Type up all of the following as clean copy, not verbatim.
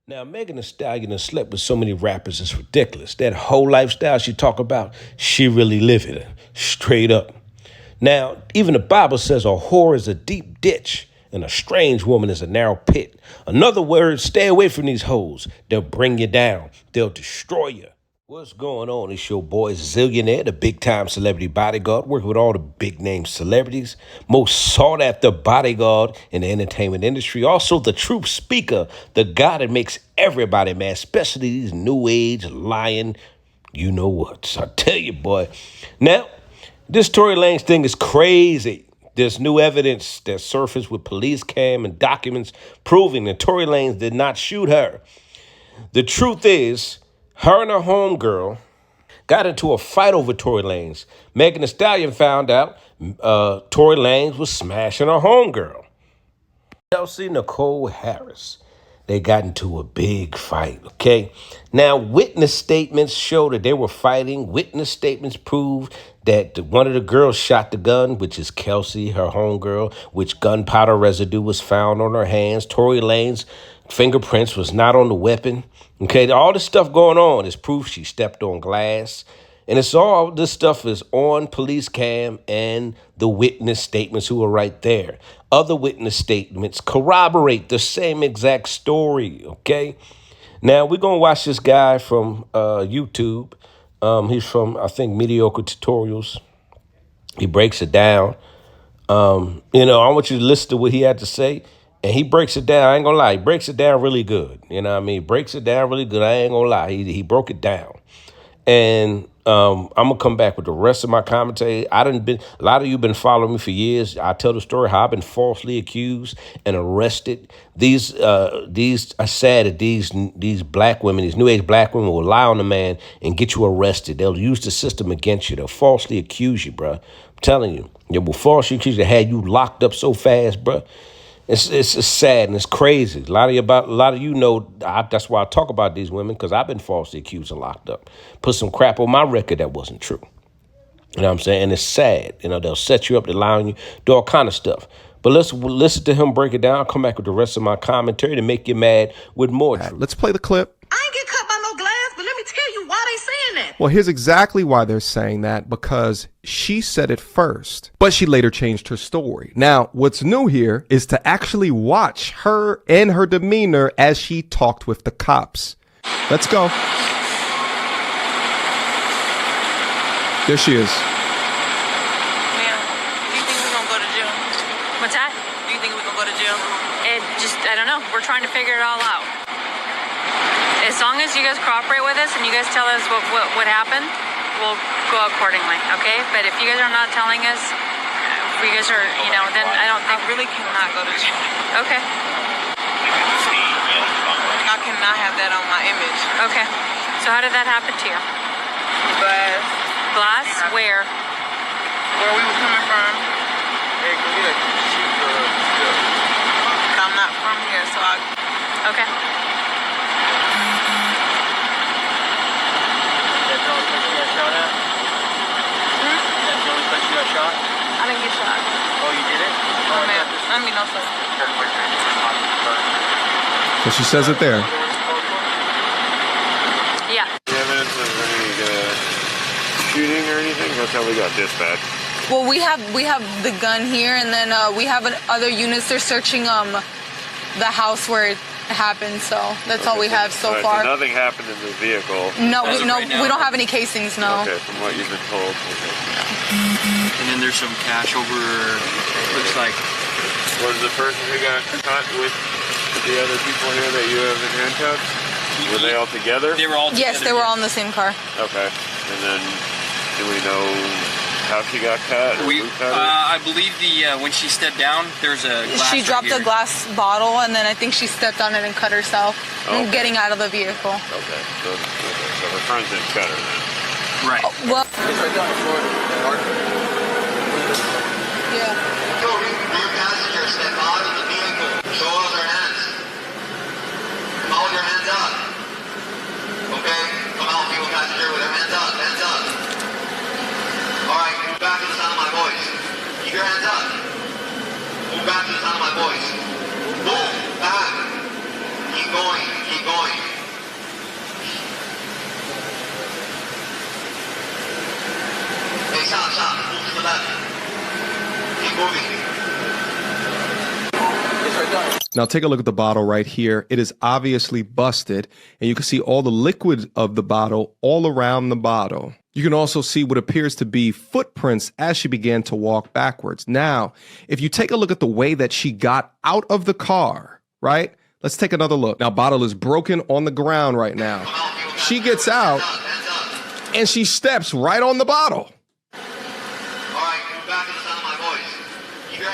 Now, Megan Thee Stallion has slept with so many rappers, it's ridiculous. That whole lifestyle she talk about, she really live it, straight up. Now, even the Bible says a whore is a deep ditch and a strange woman is a narrow pit. In other words, stay away from these hoes. They'll bring you down. They'll destroy you. What's going on? It's your boy Zillionaire, the big time celebrity bodyguard, working with all the big name celebrities, most sought after bodyguard in the entertainment industry. Also, the truth speaker, the guy that makes everybody mad, especially these new age lying, you know what. So I tell you, boy. Now, this Tory Lanez thing is crazy. There's new evidence that surfaced with police cam and documents proving that Tory Lanez did not shoot her. The truth is, her and her homegirl got into a fight over Tory Lanez. Megan Thee Stallion found out Tory Lanez was smashing her homegirl. Chelsea Nicole Harris. They got into a big fight, okay? Now, witness statements show that they were fighting. Witness statements prove that one of the girls shot the gun, which is Kelsey, her homegirl, which gunpowder residue was found on her hands. Tory Lanez fingerprints was not on the weapon. Okay, all this stuff going on is proof she stepped on glass. And it's all this stuff is on police cam and the witness statements who are right there. Other witness statements corroborate the same exact story, okay? Now, we're going to watch this guy from YouTube. He's from, I think, Mediocre Tutorials. He breaks it down. I want you to listen to what he had to say. And he breaks it down. I ain't gonna lie. He breaks it down really good. You know what I mean? Breaks it down really good. I ain't gonna lie. He broke it down. And I'm gonna come back with the rest of my commentary. A lot of you been following me for years. I tell the story how I've been falsely accused and arrested. These are sad that these black women, these new age black women, will lie on a man and get you arrested. They'll use the system against you. They'll falsely accuse you, bruh. I'm telling you, they will falsely accuse you. They had you locked up so fast, bruh. It's sad and it's crazy. A lot of you know that's why I talk about these women, because I've been falsely accused and locked up. Put some crap on my record that wasn't true. You know what I'm saying? And it's sad. They'll set you up, to lie on you, do all kind of stuff. But let's listen to him break it down. I'll come back with the rest of my commentary to make you mad with more truth. Let's play the clip. I ain't get cut by no glass, but let me tell you why they saying that. Well, here's exactly why they're saying that, because she said it first, but she later changed her story. Now, what's new here is to actually watch her and her demeanor as she talked with the cops. Let's go. There she is. Ma'am, do you think we're gonna go to jail? What's that? Do you think we're gonna go to jail? I don't know. We're trying to figure it all out. As long as you guys cooperate with us and you guys tell us what happened, we'll go accordingly, okay? But if you guys are not telling us, if you guys are, then I don't think... I really cannot go to jail. Okay. I cannot have that on my image. Okay. So how did that happen to you? Glass. Glass? Where? Where we were coming from. I'm not from here, so I... Okay. I didn't get shot. Oh, you did it? Oh, man. I mean, no, sir. So she says it there. Yeah. Evidence of any shooting or anything? That's how we got dispatched. Well, we have the gun here, and then we have other units. They're searching the house where it happened, so that's all we have so far. So nothing happened in the vehicle. No, we don't have any casings. No. Okay, from what you've been told. Okay. And then there's some cash over, looks like. Was the person who got caught with the other people here that you have in handcuffs? Were they all together? They were all together. Yes, they were all in the same car. Okay. And then, do we know how she got cut? I believe when she stepped down, there's a glass. She dropped a glass bottle, and then I think she stepped on it and cut herself, getting out of the vehicle. Okay. So her friends didn't cut her then. Right. Well. Yeah. TORY, rear passenger, step out of the vehicle. Show us your hands. Hold your hands up. Okay? Come out, people passenger, with your hands up. Hands up. Alright, move back to the sound of my voice. Keep your hands up. Move back to the sound of my voice. Move back. Keep going. Keep going. Now take a look at the bottle right here. It is obviously busted, and you can see all the liquid of the bottle all around the bottle. You can also see what appears to be footprints as she began to walk backwards. Now, if you take a look at the way that she got out of the car, right? Let's take another look. Now, bottle is broken on the ground right now. She gets out, and she steps right on the bottle.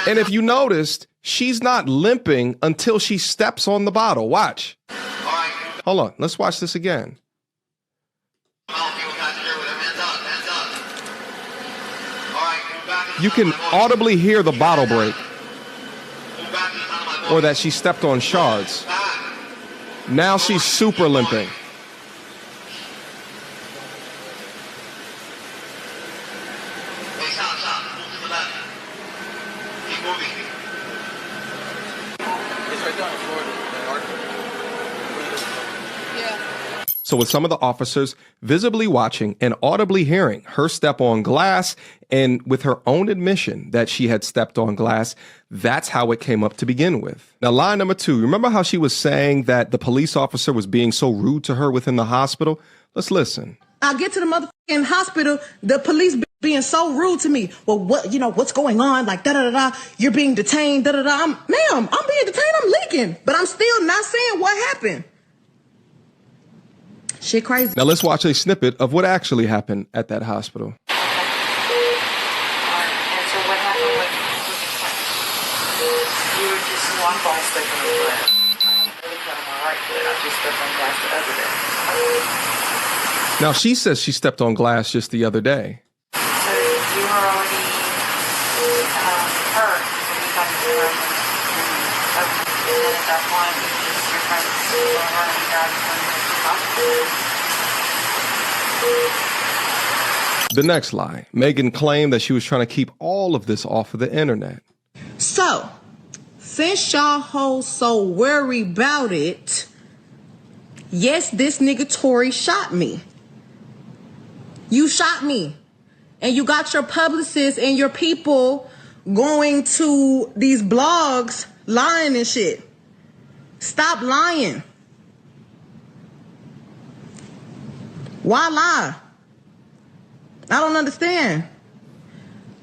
And if you noticed, she's not limping until she steps on the bottle. Watch. Hold on. Let's watch this again. You can audibly hear the bottle break, or that she stepped on shards. Now she's super limping. So with some of the officers visibly watching and audibly hearing her step on glass, and with her own admission that she had stepped on glass, that's how it came up to begin with. Now, line number 2, remember how she was saying that the police officer was being so rude to her within the hospital? Let's listen. I get to the motherfucking hospital, the police being so rude to me. Well, what's going on? Like, da-da-da-da, you're being detained, da-da-da. Ma'am, I'm being detained, I'm leaking, but I'm still not saying what happened. Shit crazy. Now let's watch a snippet of what actually happened at that hospital. And so what happened with you were just one ball stepping on the glass. I really cut on my right foot. I just stepped on glass the other day. Now she says she stepped on glass just the other day. So you were already hurt when you got to the room. And then at that point, you're trying to see her and you got to The next lie, Megan claimed that she was trying to keep all of this off of the internet. So, since y'all hoes so worried about it, yes, this nigga Tory shot me. You shot me. And you got your publicists and your people going to these blogs lying and shit. Stop lying. Why lie? I don't understand.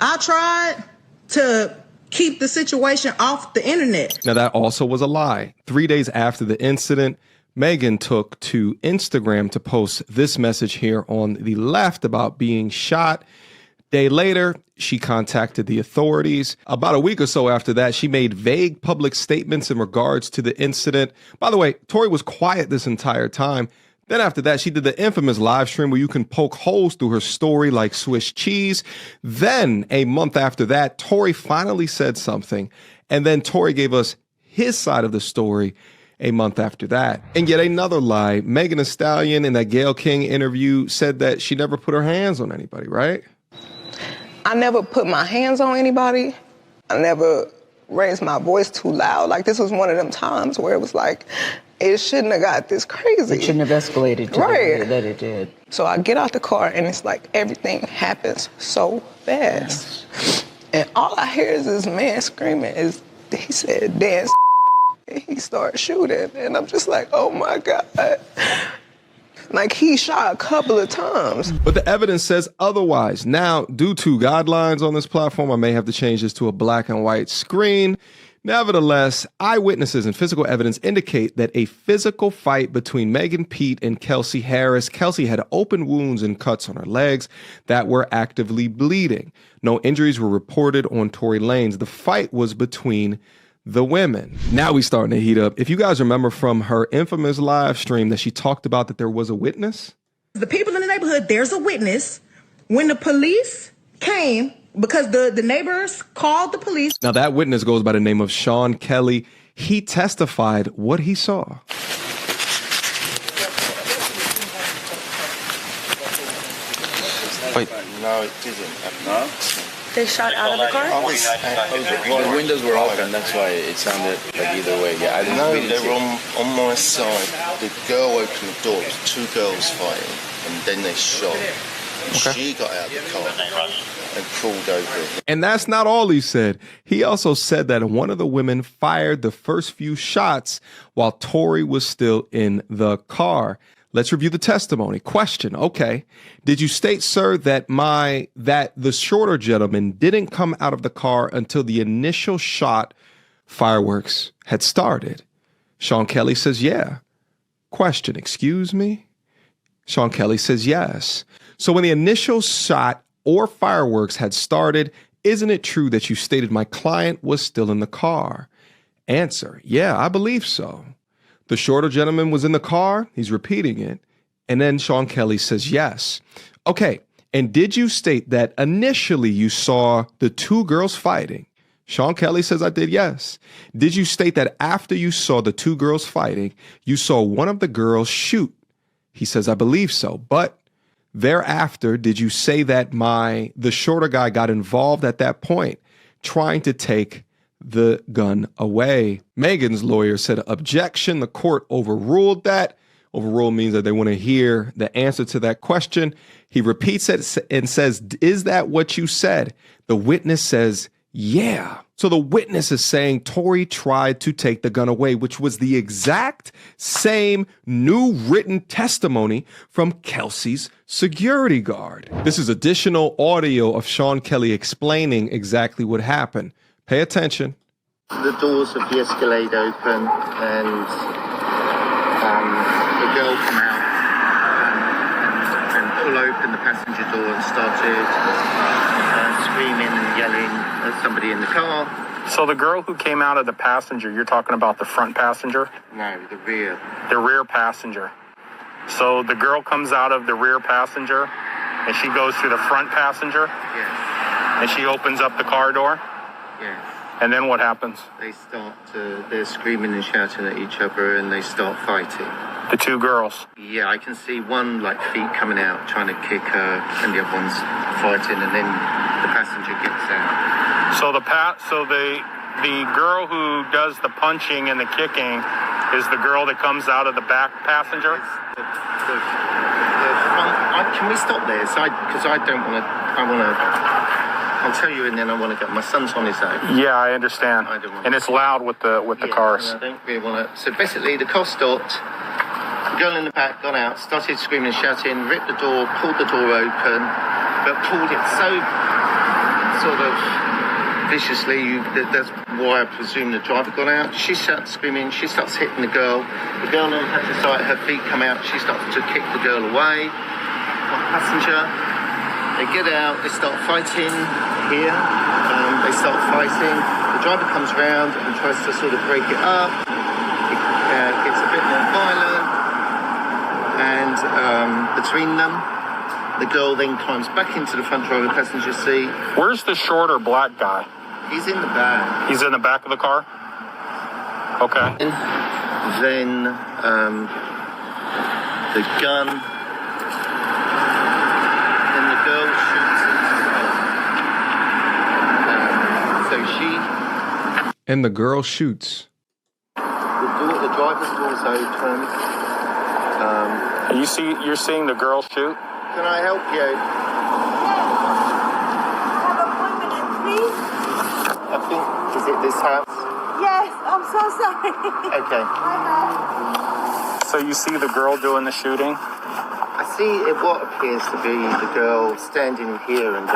I tried to keep the situation off the internet. Now that also was a lie. 3 days after the incident, Megan took to Instagram to post this message here on the left about being shot. Day later, she contacted the authorities. About a week or so after that, she made vague public statements in regards to the incident. By the way, Tory was quiet this entire time. Then after that, she did the infamous live stream where you can poke holes through her story like Swiss cheese. Then a month after that, Tory finally said something. And then Tory gave us his side of the story a month after that. And yet another lie, Megan Thee Stallion in that Gayle King interview said that she never put her hands on anybody, right? I never put my hands on anybody. I never raised my voice too loud. Like, this was one of them times where it was like, it shouldn't have got this crazy. It shouldn't have escalated to the way that it did. So I get out the car and it's like everything happens so fast. Yes. And all I hear is this man screaming. He said, dance. And he started shooting. And I'm just like, oh my God. Like, he shot a couple of times. But the evidence says otherwise. Now, due to guidelines on this platform, I may have to change this to a black and white screen. Nevertheless, eyewitnesses and physical evidence indicate that a physical fight between Megan Pete and Kelsey Harris. Kelsey had open wounds and cuts on her legs that were actively bleeding. No injuries were reported on Tory Lanez. The fight was between the women. Now we starting to heat up. If you guys remember from her infamous live stream that she talked about that there was a witness. The people in the neighborhood, there's a witness. When the police came, because the neighbors called the police. Now that witness goes by the name of Sean Kelly. He testified what he saw. Wait, no, it didn't. No? They shot out of the car? The windows were open, that's why it sounded like either way. Yeah, I didn't know they were on my side. The girl opened the door, there was two girls fighting, and then they shot. She got out of the car and crawled over. And that's not all he said. He also said that one of the women fired the first few shots while TORY was still in the car. Let's review the testimony. Question. Okay. Did you state, sir, that the shorter gentleman didn't come out of the car until the initial shot fireworks had started? Sean Kelly says, yeah. Question. Excuse me? Sean Kelly says, yes. So when the initial shot or fireworks had started, isn't it true that you stated my client was still in the car? Answer. Yeah, I believe so. The shorter gentleman was in the car. He's repeating it. And then Sean Kelly says, yes. Okay. And did you state that initially you saw the two girls fighting? Sean Kelly says, I did, yes. Did you state that after you saw the two girls fighting, you saw one of the girls shoot? He says, I believe so. But thereafter, did you say that the shorter guy got involved at that point, trying to take the gun away? Megan's lawyer said, objection. The court overruled that. Overruled means that they want to hear the answer to that question. He repeats it and says, is that what you said? The witness says, yeah. So the witness is saying TORY tried to take the gun away, which was the exact same new written testimony from Kelsey's security guard. This is additional audio of Sean Kelly explaining exactly what happened. Pay attention. The doors of the Escalade open and the girl come out and pull open the passenger door and started screaming and yelling at somebody in the car. So the girl who came out of the passenger, you're talking about the front passenger? No, the rear. The rear passenger. So the girl comes out of the rear passenger and she goes to the front passenger? Yes. And she opens up the car door? Yes. And then what happens? They're screaming and shouting at each other and they start fighting. The two girls? Yeah, I can see one feet coming out trying to kick her and the other one's fighting and then the passenger gets out. So the girl who does the punching and the kicking is the girl that comes out of the back passenger? The front, can we stop there? Because I don't want to... I'll tell you, and then I want to get my son's on his own. Yeah, I understand. And it's loud with the cars. I don't really want to. So basically, the car stopped. The girl in the back got out, started screaming and shouting, ripped the door, pulled the door open, but pulled it so sort of viciously. That's why I presume the driver got out. She starts screaming. She starts hitting the girl. The girl then had to sight her feet come out. She starts to kick the girl away. The passenger. They get out, they start fighting here, they start fighting. The driver comes around and tries to sort of break it up. It gets a bit more violent. And between them, the girl then climbs back into the front driver passenger seat. Where's the shorter black guy? He's in the back. He's in the back of the car? Okay. Then the gun... girl shoots and the girl shoots. The driver's door's open. You're seeing the girl shoot? Can I help you? I think, is it this house? Yes, I'm so sorry. Okay. So you see the girl doing the shooting? I see what appears to be the girl standing here and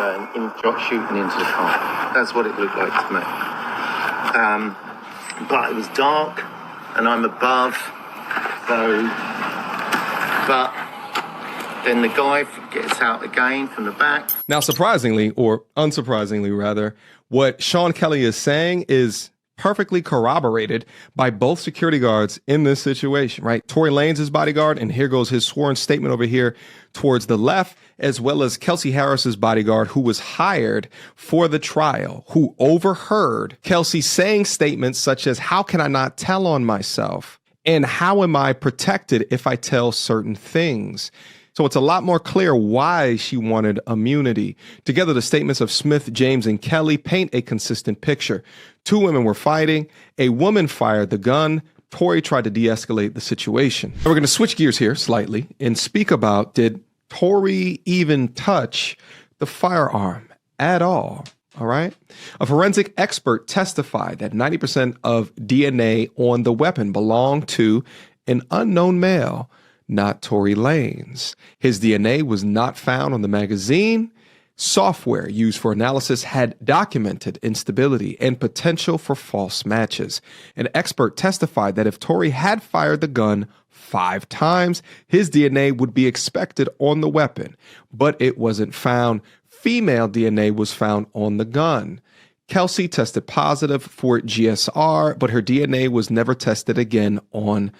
shooting into the car. That's what it looked like to me. But it was dark, and I'm above, but then the guy gets out again from the back. Now, surprisingly, or unsurprisingly rather, what Sean Kelly is saying is perfectly corroborated by both security guards in this situation, right? Tory Lanez, his bodyguard, and here goes his sworn statement over here towards the left, as well as Kelsey Harris's bodyguard, who was hired for the trial, who overheard Kelsey saying statements such as, how can I not tell on myself? And how am I protected if I tell certain things? So it's a lot more clear why she wanted immunity. Together, the statements of Smith, James, and Kelly paint a consistent picture. Two women were fighting. A woman fired the gun. TORY tried to de-escalate the situation. And we're going to switch gears here slightly and speak about, did TORY even touch the firearm at all. All right. A forensic expert testified that 90% of DNA on the weapon belonged to an unknown male, not Tory Lanez. His DNA was not found on the magazine. Software used for analysis had documented instability and potential for false matches. An expert testified that if Tory had fired the gun 5 times, his DNA would be expected on the weapon, but it wasn't found. Female DNA was found on the gun. Kelsey tested positive for GSR, but her DNA was never tested again on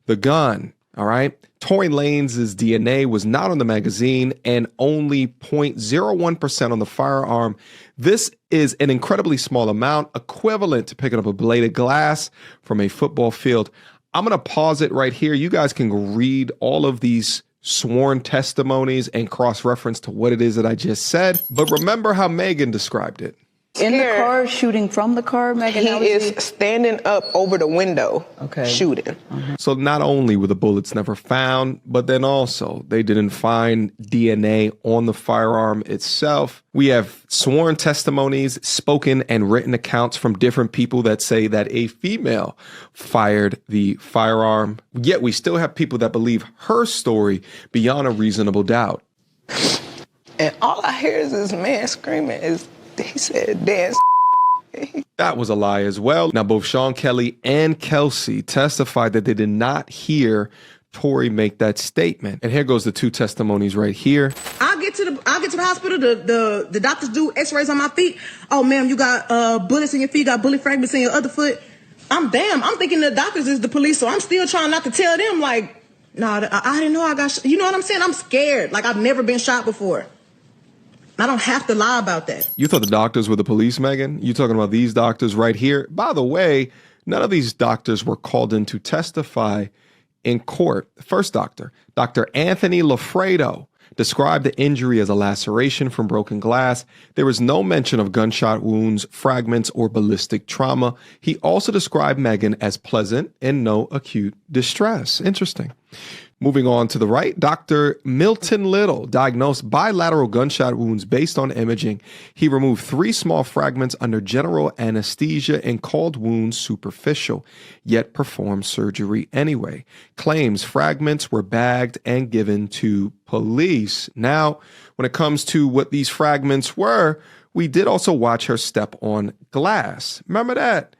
the gun. All right. Tory Lanez's DNA was not on the magazine and only 0.01% on the firearm. This is an incredibly small amount, equivalent to picking up a blade of glass from a football field. I'm going to pause it right here. You guys can read all of these sworn testimonies and cross-reference to what it is that I just said. But remember how Megan described it. In the car, shooting from the car, Megan? He is standing up over the window, shooting. So not only were the bullets never found, but then also they didn't find DNA on the firearm itself. We have sworn testimonies, spoken and written accounts from different people that say that a female fired the firearm. Yet we still have people that believe her story beyond a reasonable doubt. And all I hear is this man screaming. He said, dance. That was a lie as well. Now, both Sean Kelly and Kelsey testified that they did not hear Tory make that statement. And here goes the 2 testimonies right here. I get to the hospital. The doctors do X-rays on my feet. Oh, ma'am, you got bullets in your feet. You got bullet fragments in your other foot. I'm thinking the doctors is the police, so I'm still trying not to tell them like, nah, I didn't know I got. You know what I'm saying? I'm scared. Like I've never been shot before. I don't have to lie about that. You thought the doctors were the police, Megan? You talking about these doctors right here? By the way, none of these doctors were called in to testify in court. The first doctor, Dr. Anthony Lafredo, described the injury as a laceration from broken glass. There was no mention of gunshot wounds, fragments, or ballistic trauma. He also described Megan as pleasant and no acute distress. Interesting. Moving on to the right, Dr. Milton Little diagnosed bilateral gunshot wounds based on imaging. He removed 3 small fragments under general anesthesia and called wounds superficial, yet performed surgery anyway. Claims fragments were bagged and given to police. Now, when it comes to what these fragments were, we did also watch her step on glass. Remember that?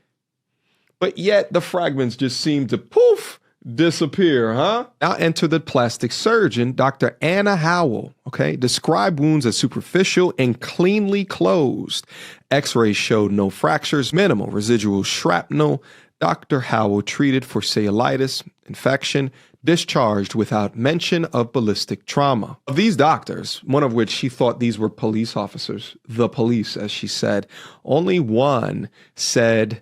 But yet the fragments just seemed to poof, disappear, huh? Now enter the plastic surgeon, Dr. Anna Howell, described wounds as superficial and cleanly closed. X-rays showed no fractures, minimal residual shrapnel. Dr. Howell treated for cellulitis, infection, discharged without mention of ballistic trauma. Of these doctors, one of which she thought these were police officers, the police, as she said, only one said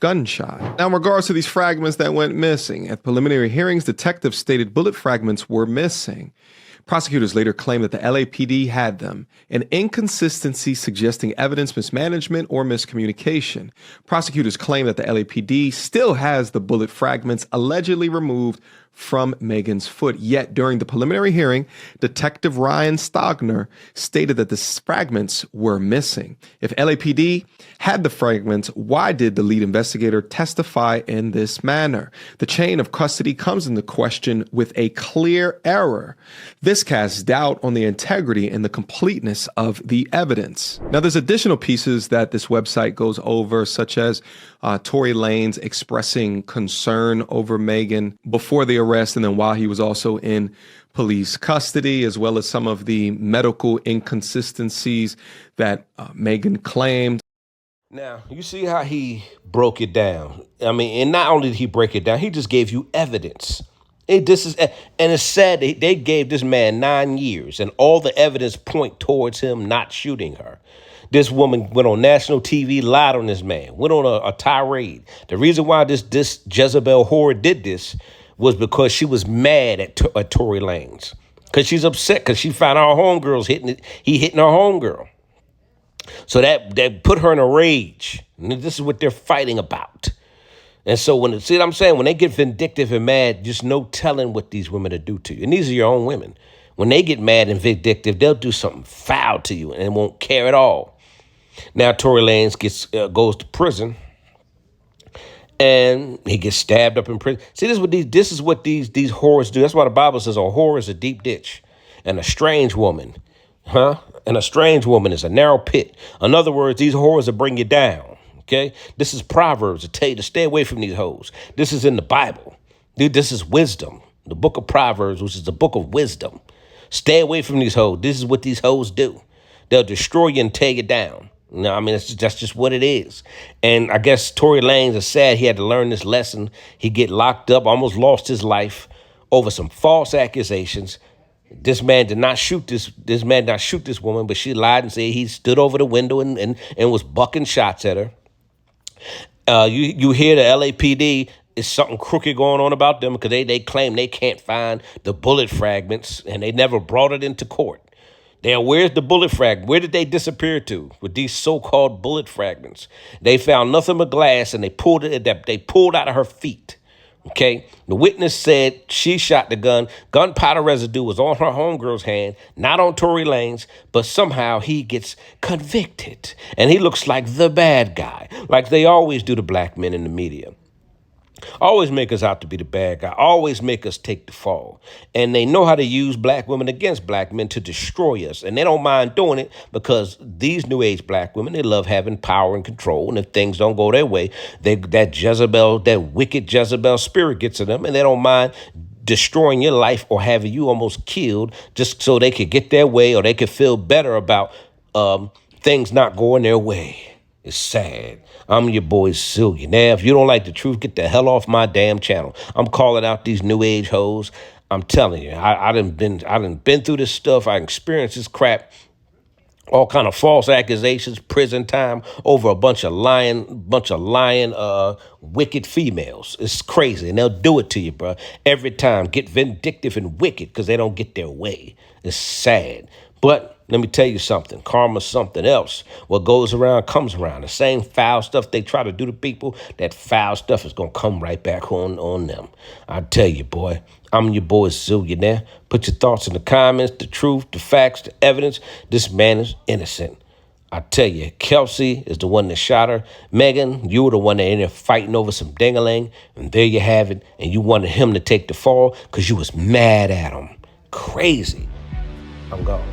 gunshot. Now, in regards to these fragments that went missing, at preliminary hearings, detectives stated bullet fragments were missing. Prosecutors later claimed that the LAPD had them, an inconsistency suggesting evidence mismanagement or miscommunication. Prosecutors claim that the LAPD still has the bullet fragments allegedly removed from Megan's foot. Yet during the preliminary hearing, Detective Ryan Stogner stated that the fragments were missing. If LAPD had the fragments, why did the lead investigator testify in this manner? The chain of custody comes into question with a clear error. This casts doubt on the integrity and the completeness of the evidence. Now, there's additional pieces that this website goes over, such as Tory Lanez expressing concern over Megan before the arrest and then while he was also in police custody, as well as some of the medical inconsistencies that Megan claimed. Now, you see how he broke it down. I mean, and not only did he break it down, he just gave you evidence. And it's sad they gave this man 9 years, and all the evidence point towards him not shooting her. This woman went on national TV, lied on this man, went on a tirade. The reason why this WH0RE did this was because she was mad at Tory Lanez, because she's upset because she found her homegirls hitting her homegirl. So that put her in a rage. And this is what they're fighting about. And so see what I'm saying? When they get vindictive and mad, just no telling what these women will do to you. And these are your own women. When they get mad and vindictive, they'll do something foul to you and won't care at all. Now Tory Lanez goes to prison, and he gets stabbed up in prison. See, this is what these whores do. That's why the Bible says a whore is a deep ditch, and a strange woman, And a strange woman is a narrow pit. In other words, these whores will bring you down. Okay, this is Proverbs to tell you to stay away from these hoes. This is in the Bible, dude. This is wisdom. The book of Proverbs, which is the book of wisdom. Stay away from these hoes. This is what these hoes do. They'll destroy you and tear you down. No, I mean, that's just what it is. And I guess Tory Lanez is sad he had to learn this lesson. He get locked up, almost lost his life over some false accusations. This man did not shoot this man did not shoot this woman, but she lied and said he stood over the window and was bucking shots at her. You hear the LAPD is something crooked going on about them because they claim they can't find the bullet fragments and they never brought it into court. Where's the bullet fragment? Where did they disappear to with these so-called bullet fragments? They found nothing but glass and they pulled out of her feet. Okay, the witness said she shot the gun. Gunpowder residue was on her homegirl's hand, not on Tory Lanez, but somehow he gets convicted. And he looks like the bad guy, like they always do to black men in the media. Always make us out to be the bad guy. Always make us take the fall. And they know how to use black women against black men to destroy us. And they don't mind doing it because these new age black women, they love having power and control. And if things don't go their way, that wicked Jezebel spirit gets to them. And they don't mind destroying your life or having you almost killed just so they could get their way or they could feel better about things not going their way. It's sad. I'm your boy Zillion. Now, if you don't like the truth, get the hell off my damn channel. I'm calling out these new age hoes. I'm telling you, I done been through this stuff. I experienced this crap. All kind of false accusations, prison time over a bunch of lying, wicked females. It's crazy, and they'll do it to you, bro. Every time, get vindictive and wicked because they don't get their way. It's sad, but let me tell you something. Karma's something else. What goes around comes around. The same foul stuff they try to do to people, that foul stuff is going to come right back on them. I tell you, boy, I'm your boy Zillionaire. Put your thoughts in the comments, the truth, the facts, the evidence. This man is innocent. I tell you, Kelsey is the one that shot her. Megan, you were the one that ended up fighting over some ding-a-ling. And there you have it. And you wanted him to take the fall because you was mad at him. Crazy. I'm gone.